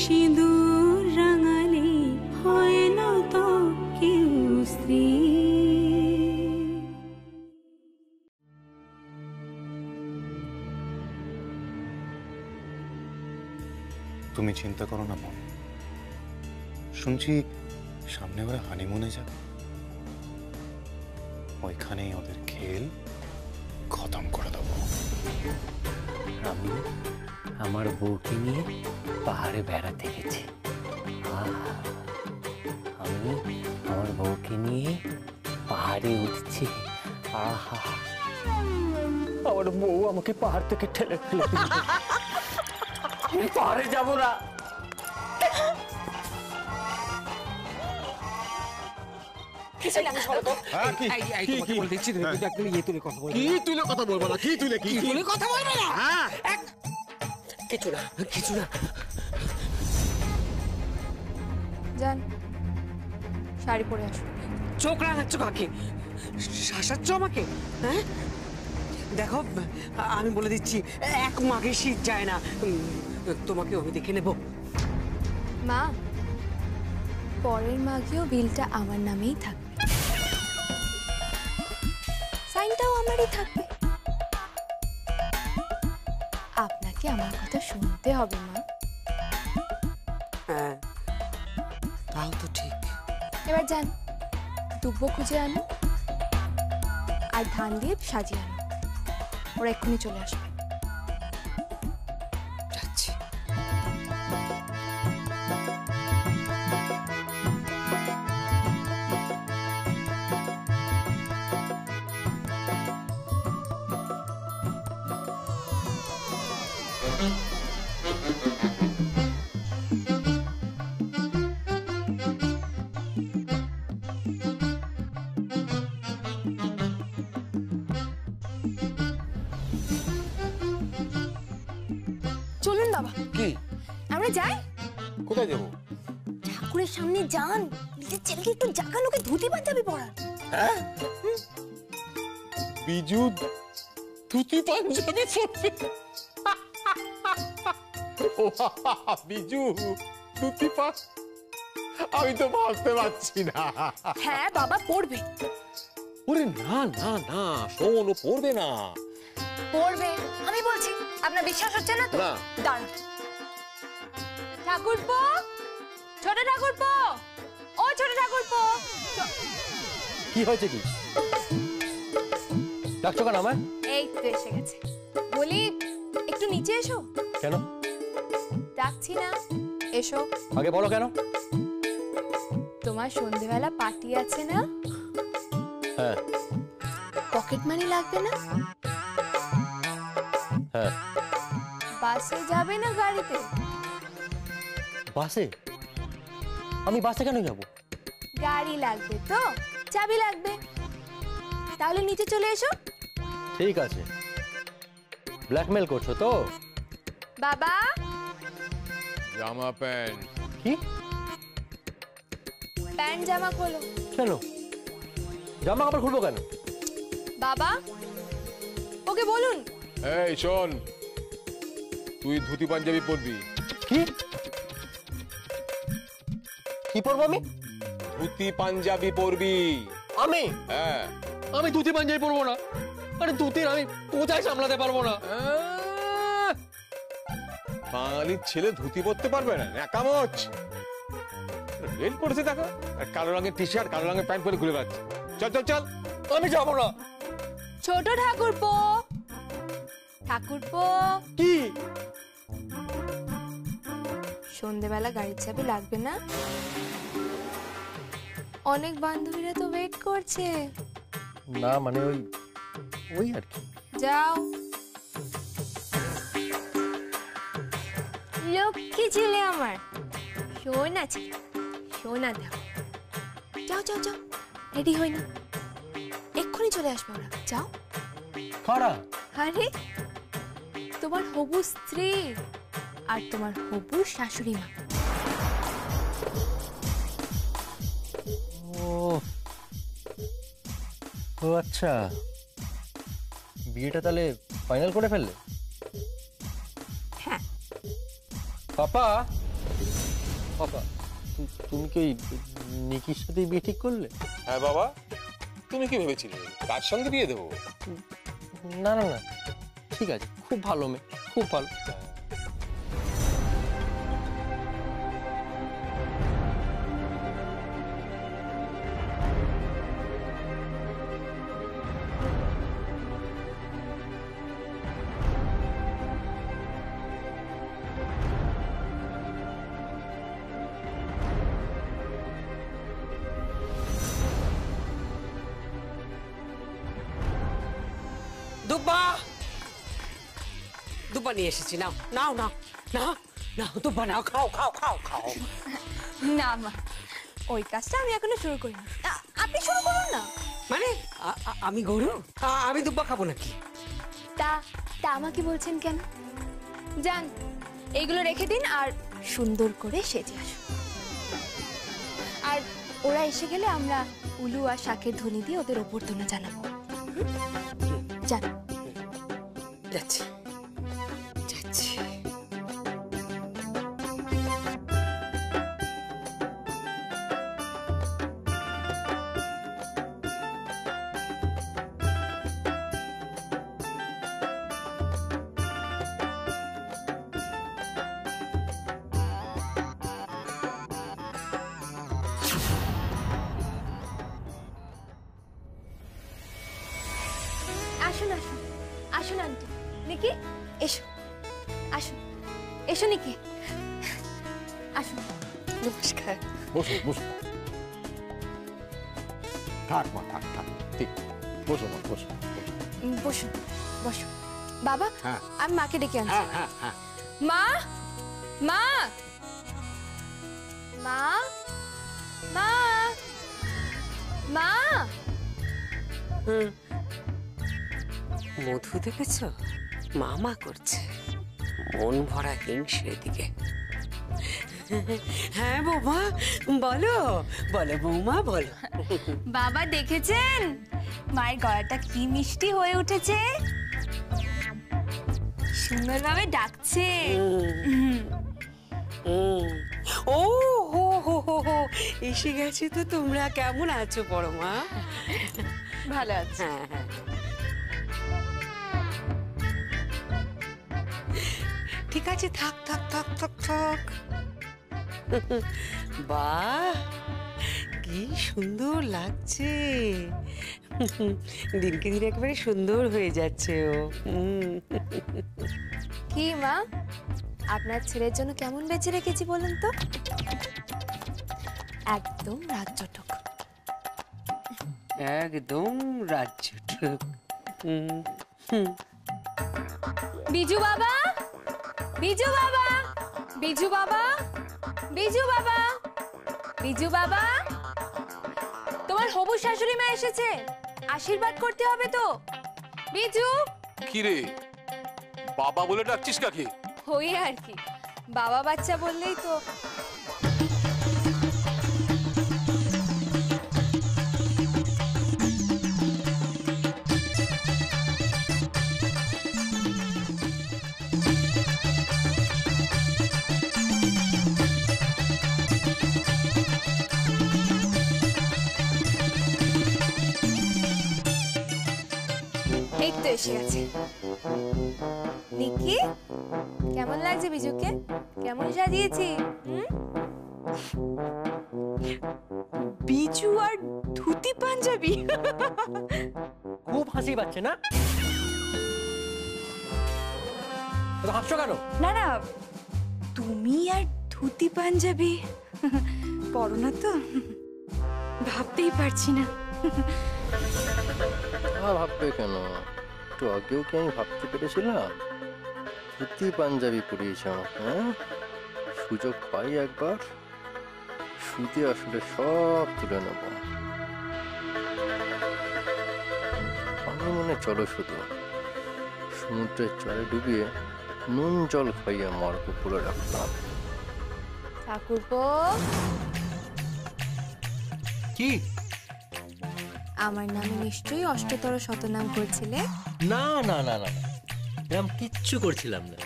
সিঁদুর রাঙালে হয় না তো কেউ স্ত্রী। তুমি চিন্তা করো না মন, শুনছি সামনে ওরা হানিমুনে যাবে, ওইখানেই ওদের খেল খতম করে দেবো। আমি আমার বউকে নিয়ে পাহাড়ে বেড়াতে গেছি। আমি আমার বউকে নিয়ে পাহাড়ে উঠছি। আহা, আমার বউ আমাকে পাহাড় থেকে ঠেলে ফেলে দিচ্ছে। আমি পাহাড়ে যাবো না। যান, শাড়ি পরে আসুন। চোখ রাখাচ্ছ কাকে? শাসাচ্ছ আমাকে? হ্যাঁ দেখো, আমি বলে দিচ্ছি, এক মাঘে শীত যায় না। তোমাকে আমি দেখে নেব। মা, পরের মাঘেও বিলটা আমার নামেই থাকবে, সাইনটাও আমারই থাকবে। আপনাকে আমার কথা শুনতে হবে মা। হ্যাঁ, তাও তো ঠিক। এবার যান, দুব্বো খুঁজে আনো আর ধান দিয়ে সাজিয়ে আনো, ওরা এক্ষুনি চলে আসবে। যাচ্ছি। চলুন বাবা। কি? আমরা যাই। কোথায় যাবো? ঠাকুরের সামনে যান, নিজের ছেলেকে একটু জাগান, ওকে ধুতি পাঞ্জাবি পরান। হ্যাঁ, বিজু ধুতি পাঞ্জাবি পরবে? ও বিজু ধুতি আমি তো ভাবতে পারছি না। হ্যাঁ বাবা, পড়বে। ওরে না না না, শোন, ও পড়বে না। পড়বে, আমি বলছি। আপনার বিশ্বাস হচ্ছে না তো? দাঁড়ান। ঠাকুরপো, ছোট ঠাকুরপো, ও ছোট ঠাকুরপো। কি হয়েছে? কি ডাকছো কেন আমায়? এই তো এসে গেছে। বলি একটু নিচে এসো। কেন? ডাকছি না, এসো। আগে বলো কেন? তোমার সন্ধেবেলা পার্টি আছে না? হ্যাঁ। পকেট মানি লাগবে না? হ্যাঁ। বাসে যাবে না গাড়িতে? বাসে? আমি বাসে কেন যাব? গাড়ি লাগবে তো, চাবি লাগবে। তাহলে নিচে চলে এসো। ঠিক আছে। ব্ল্যাকমেল করছো তো? বাবা, জামা প্যান্ট। কি? প্যান্ট জামা খোলো। কেন? জামা কাপড় খুলবো কেন? বাবা, ওকে বলুন। এই শোন, তুই ধুতি পাঞ্জাবি পরবি। কি? কি পরবো আমি? ধুতি পাঞ্জাবি পরবি। আমি? হ্যাঁ। আমি ধুতি পাঞ্জাবি পরবো না। আরে ধুতির আমি কোথায় সামলাতে পারবো না। বাঙালির ছেলে ধুতি পরতে পারবে না? ন্যাকামোচ। রেল পড়েছে দেখো, কালো রঙের টি শার্ট, কালো রঙের প্যান্ট পরে ঘুরে বেড়াচ্ছে। চল চল চল। আমি যাবো না। ছোট ঠাকুরপো, ঠাকুরপো। কি? সন্ধেবেলা গাড়ির চাবি লাগবে না? অনেক বান্ধবীরা তো ওয়েট করছে। না মানে ওই আর কি। যাও। লক্ষ্মী ছেলে আমার, সোনা ছেলে, সোনা দাও। যাও যাও যাও, রেডি হই না, এক্ষুনি চলে আসবে ওরা। যাও। কারা? আরে তোমার হবু স্ত্রী আর তোমার হবু শাশুড়ি মা। ও আচ্ছা, বিয়েটা তাহলে ফাইনাল করে ফেললে? হ্যাঁ। পাপা, বাবা তুমি কি ওই নিকির সাথে বিয়ে ঠিক করলে? হ্যাঁ বাবা, তুমি কি ভেবেছিলে কার সঙ্গে বিয়ে দেবো? না না না, ঠিক আছে, খুব ভালো মেয়ে, খুব ভালো। দুব্বা দুব্বা নিয়ে এসেছি, নাও নাও নাও নাও নাও দুব্বা নাও, খাও খাও খাও খাও। না মা, ওই কাজটা আমি এখনো শুরু করিনি। আপনি শুরু করুন না। মানে আমি গরু, আমি দুব্বা খাবো নাকি? তা তা আমাকে বলছেন কেন? যান, এইগুলো রেখে দিন আর সুন্দর করে সেজে আসুন। আর ওরা এসে গেলে আমরা উলু আর শাকের ধ্বনি দিয়ে ওদের অভ্যর্থনা জানাবো। যান। যাচ্ছি যাচ্ছি। আসুন আসুন আসুন আন্টি। নিকি এসো, আসুন এসো নিকি, আসুন। নমস্কার। বসো বসো, থাক মা থাক থাক, ঠিক, বসো মা বসো। বসুন বসো। বাবা, হ্যাঁ। আমি মাকে ডেকে আনছি। হ্যাঁ হ্যাঁ হ্যাঁ। মা মা মা মা মা। মধু দেখেছ, মামা করছে, মন ভরা হিংসে দিকে। হ্যাঁ বৌমা, বলো বলো বৌমা বলো। বাবা দেখেছেন মায়ের গলাটা কি মিষ্টি হয়ে উঠেছে, সুন্দরভাবে ডাকছে। ও হো হো হো হো, এসে গেছে তো তোমরা। কেমন আছো বড় মা? ভালো আছে। হ্যাঁ হ্যাঁ, ঠিক আছে, থাক থাক থাক থাক থাক। বাহ, কি সুন্দর লাগছে। দিনকে দিন একেবারে সুন্দর হয়ে যাচ্ছে ও। কি মা, আপনার ছেলের জন্য কেমন বেঁচে রেখেছি বলুন তো? একদম রাজ্যটক। একদম রাজ্যটুক। বিজু বাবা, বিজু বাবা, বিজু বাবা, বিজু বাবা, বিজু বাবা, তোমার হবু শাশুড়ি মা এসেছে, আশীর্বাদ করতে হবে তো। বিজু। কি রে, বাবা বলে ডাকছিস কাকে? ওই আর কি, বাবা বাচ্চা বললেই তো। এই তো এসে গেছে। নিকি, কেমন লাগছে বিজুকে? কেমন সাজিয়েছি? বিজু আর ধুতি পাঞ্জাবি, খুব হাসি পাচ্ছে না? হাসছো কেন? না না, তুমি আর ধুতি পাঞ্জাবি পরো না তো, ভাবতেই পারছি না। ভাববে কেন, একটু আগেও কি আমি ভাবতে পেরেছিলাম? ধুতি পাঞ্জাবি পরিয়েছে আমাকে, হ্যাঁ? সুযোগ পাই একবার, সুদে আসলে সব তুলে নেব। মনে চলো, শুধু সমুদ্রের জলে ডুবিয়ে নুন জল খাইয়ে মার্গ পুরো রাখলাম। ঠাকুরপো, কি আমার নামে নিশ্চয়ই অষ্টতর শতনাম করছিলে? না না না না, এরকম কিচ্ছু করছিলাম না।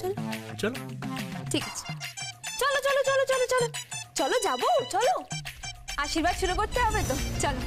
চল চলো। ঠিক আছে, চলো চলো চলো চলো চলো চলো, যাবো, চলো, আশীর্বাদ শুরু করতে হবে তো, চলো।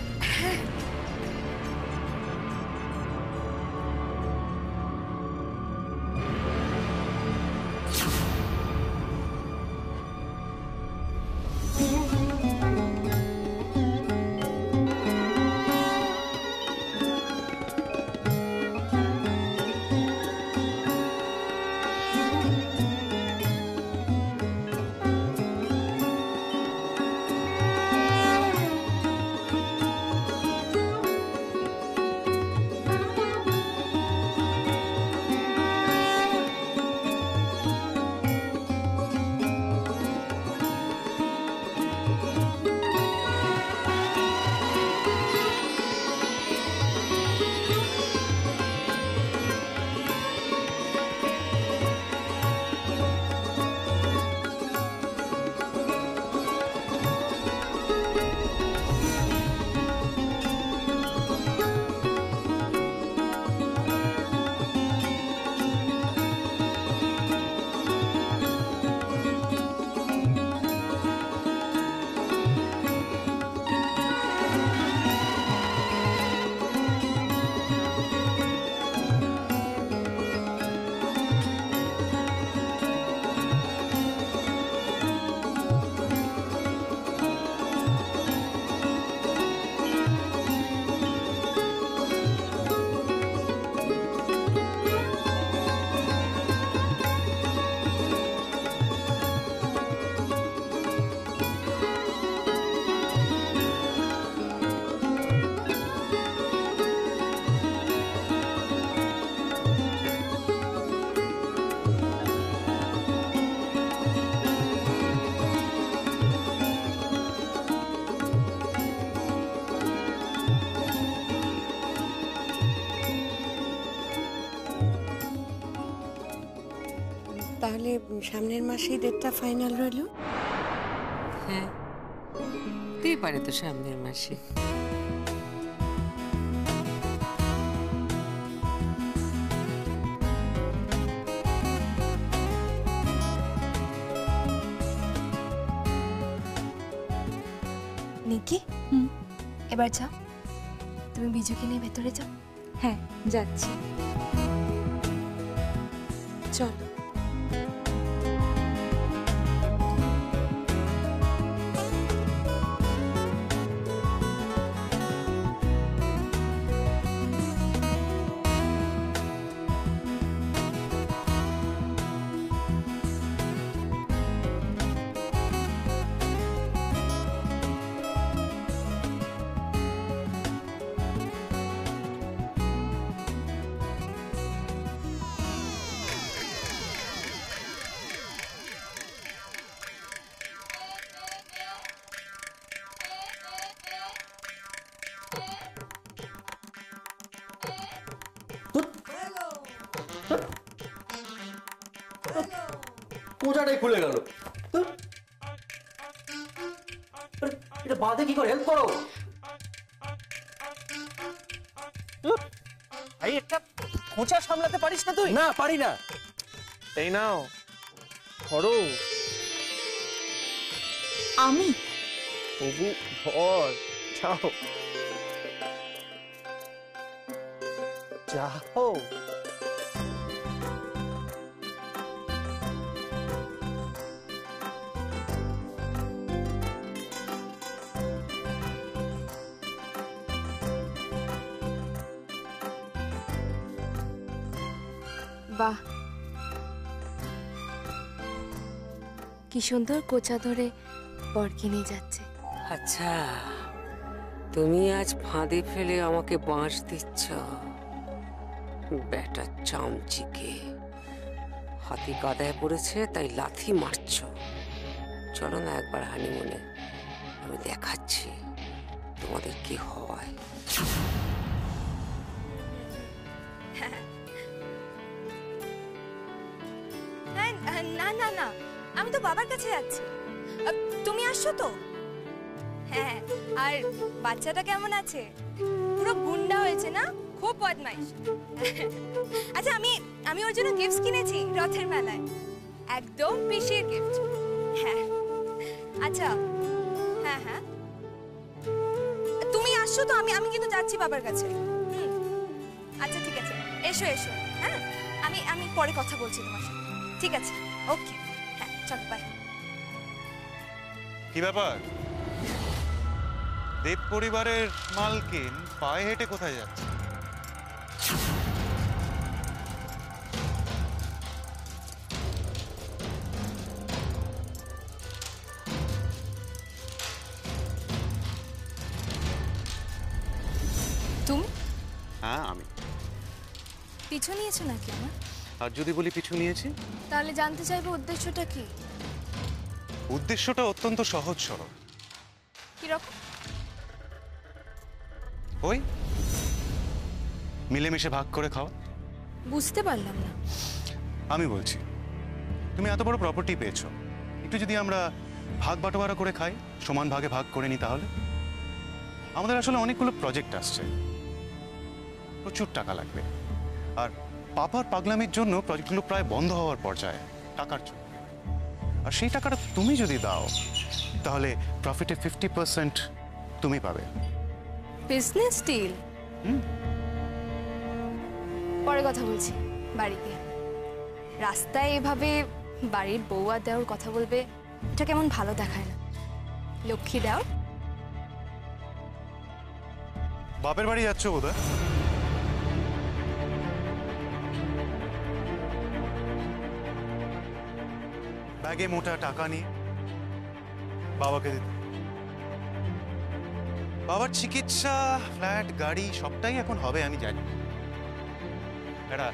তাহলে সামনের মাসেই ডেটটা ফাইনাল রইল? হ্যাঁ, হতেই পারে তো সামনের মাসে। নিকি, এবার যাও, তুমি বিজুকে নিয়ে ভেতরে যাও। হ্যাঁ, যাচ্ছি। চল। কোঁচাটাই খুলে গেল। এটা বাঁধে কি করে? হেল্প করো। এই একটা খোঁচা সামলাতে পারিস না তুই? না, পারি না। এই নাও, ধরো। আমি তবু ধর, যাও যাও। বাহ, কি সুন্দর কোচা ধরে বরকে নিয়ে যাচ্ছে। আচ্ছা, তুমি আজ ফাঁদে ফেলে আমাকে বাঁশ দিচ্ছ? বেটা চামচিকে, হাতি কাদায় পড়েছে তাই লাথি মারছ। চলো না একবার হানিমুনে, আমি দেখাচ্ছি তোমাদের কি হয়। না না না, আমি তো বাবার কাছে যাচ্ছি। তুমি আসছো তো? হ্যাঁ, আর বাচ্চাটা কেমন আছে? পুরো গুন্ডা হয়েছে না? খুব বদমাইশ। আচ্ছা, আমি ওর জন্য গিফটস কিনেছি রথের মেলায়। একদম পিসির গিফট। হ্যাঁ আচ্ছা, হ্যাঁ হ্যাঁ তুমি আসছো তো, আমি কিন্তু যাচ্ছি বাবার কাছে। আচ্ছা ঠিক আছে, এসো এসো। হ্যাঁ আমি পরে কথা বলছি তোমার সাথে। ঠিক আছে, ওকে, হ্যাঁ চল বাই। কি ব্যাপার? দেব পরিবারের মালকিন পায়ে হেঁটে কোথায় যাচ্ছে? তুমি হ্যাঁ আমি। পিছু নিয়েছো নাকি আমার? আর যদি বলি পিছু নিয়েছি? তাহলে জানতে চাইবো উদ্দেশ্যটা কি? উদ্দেশ্যটা অত্যন্ত সহজ সরল। কিরকম? ওই মিলেমিশে ভাগ করে খাও। বুঝতে পারলাম না। আমি বলছি, তুমি এত বড় প্রপার্টি পেয়েছো, একটু যদি আমরা ভাগ বাটোয়ারা করে খাই, সমান ভাগে ভাগ করে নিই, তাহলে আমাদের আসলে অনেকগুলো প্রজেক্ট আসছে, প্রচুর টাকা লাগবে। আর পাপার পাগলামির জন্য প্রজেক্টগুলো প্রায় বন্ধ হওয়ার পর্যায়ে টাকার জন্য। আর সেই টাকাটা তুমি যদি দাও, তাহলে প্রফিটে 50% তুমি পাবে। Business deal? পরে কথা বলছি বাড়িতে। রাস্তায় এভাবে বাড়ির বউ আর দেওয়ার কথা বলবে, এটা কেমন ভালো দেখায় না। লক্ষ্মী দেওয়ার। বাপের বাড়ি যাচ্ছ বোধহয়? ব্যাগে মোটা টাকা নিয়ে বাবাকে দিতে। বাবার চিকিৎসা, ফ্ল্যাট, গাড়ি সবটাই এখন হবে আমি জানি। একটা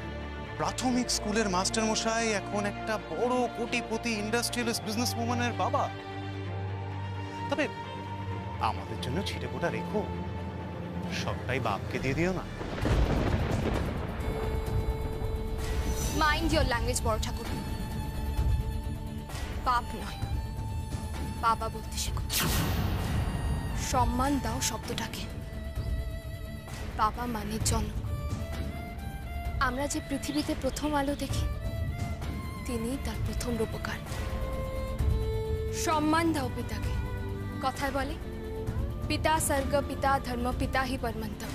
প্রাথমিক স্কুলের মাস্টার মশাই এখন একটা বড় কোটিপতি ইন্ডাস্ট্রিয়ালিস্ট বিজনেস ওম্যানের বাবা। তবে আমাদের জন্য ছিটে ফোটা রেখো, সবটাই বাপকে দিয়ে দিও না। মাইন্ড ইওর ল্যাঙ্গুয়েজ বড় ঠাকুর। বাপ নয়, বাবা বলতে শেখো। সম্মান দাও শব্দটাকে। বাবা মানে জনক। আমরা যে পৃথিবীতে প্রথম আলো দেখি, তিনি তার প্রথম রূপকার। সম্মান দাও পিতাকে। কথায় বলে, পিতা স্বর্গ, পিতা ধর্ম, পিতা হি পরমন্তম।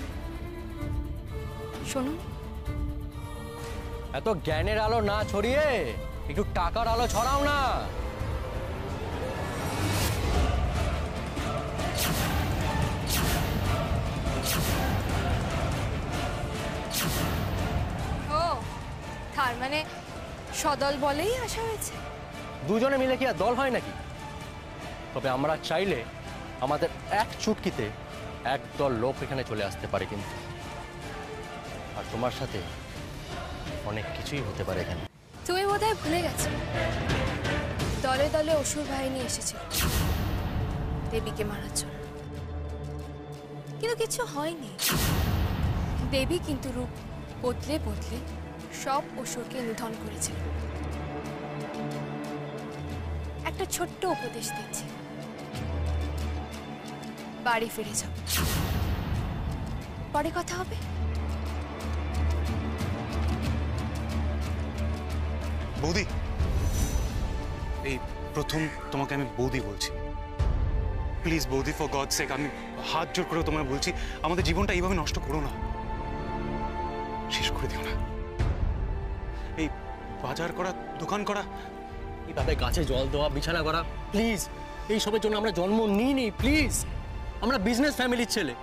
শুনুন, এত জ্ঞানের আলো না ছড়িয়ে একটু টাকার আলো ছড়াও না। ও তার মানে সদল বলেই আসা হয়েছে। দুজনে মিলে কি আর দল হয় নাকি? তবে আমরা চাইলে আমাদের এক চুটকিতে একদল লোক এখানে চলে আসতে পারে কিন্তু। আর তোমার সাথে অনেক কিছুই হতে পারে এখানে। তুমি বোধহয় ভুলে গেছো, দলে দলে অসুর বাহিনী এসেছিল দেবীকে মারার জন্য, কিন্তু কিছু হয়নি। দেবী কিন্তু রূপ বদলে বদলে সব অসুরকে নিধন করেছিল। একটা ছোট্ট উপদেশ দিচ্ছি, বাড়ি ফিরে যাও, পরে কথা হবে। বৌদি, এই প্রথম তোমাকে আমি বৌদি বলছি। প্লিজ বৌদি, ফর গড সেক, আমি হাত জোর করে তোমায় বলছি, আমাদের জীবনটা এইভাবে নষ্ট করো না, শেষ করে দিও না। এই বাজার করা, দোকান করা, এইভাবে গাছে জল দেওয়া, বিছানা করা, প্লিজ এইসবের জন্য আমরা জন্ম নিইনি। প্লিজ, আমরা বিজনেস ফ্যামিলির ছেলে।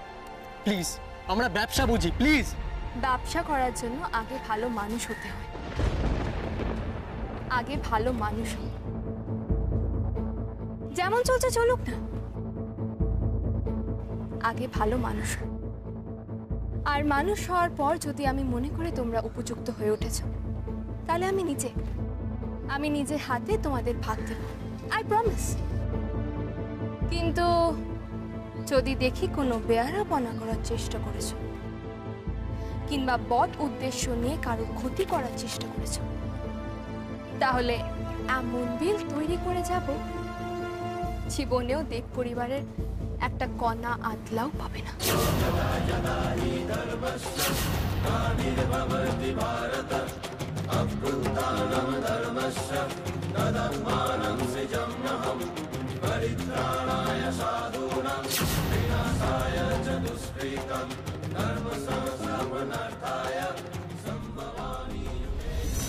প্লিজ, আমরা ব্যবসা বুঝি। প্লিজ। ব্যবসা করার জন্য আগে ভালো মানুষ হতে হয়। আগে ভালো মানুষ হও। যেমন চলছে চলুক না, আগে ভালো মানুষ হও। আর মানুষ হওয়ার পর যদি আমি মনে করি তোমরা উপযুক্ত হয়ে উঠেছ, তাহলে আমি নিজে হাতে তোমাদের ভাগ দেব, আই প্রমিস। কিন্তু যদি দেখি কোনো বেয়ারাপনা করার চেষ্টা করেছ, কিংবা বদ উদ্দেশ্য নিয়ে কারো ক্ষতি করার চেষ্টা করেছ, তাহলে এমন বিল তৈরি করে যাব, জীবনেও দেব পরিবারের একটা কণা আদলাও পাবে না।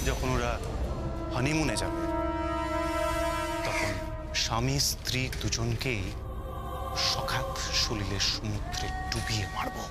যখন ওরা হানিমুনে যাবে তখন স্বামী স্ত্রী দুজনকেই সখাত সলিলের সমুদ্রে ডুবিয়ে মারবো।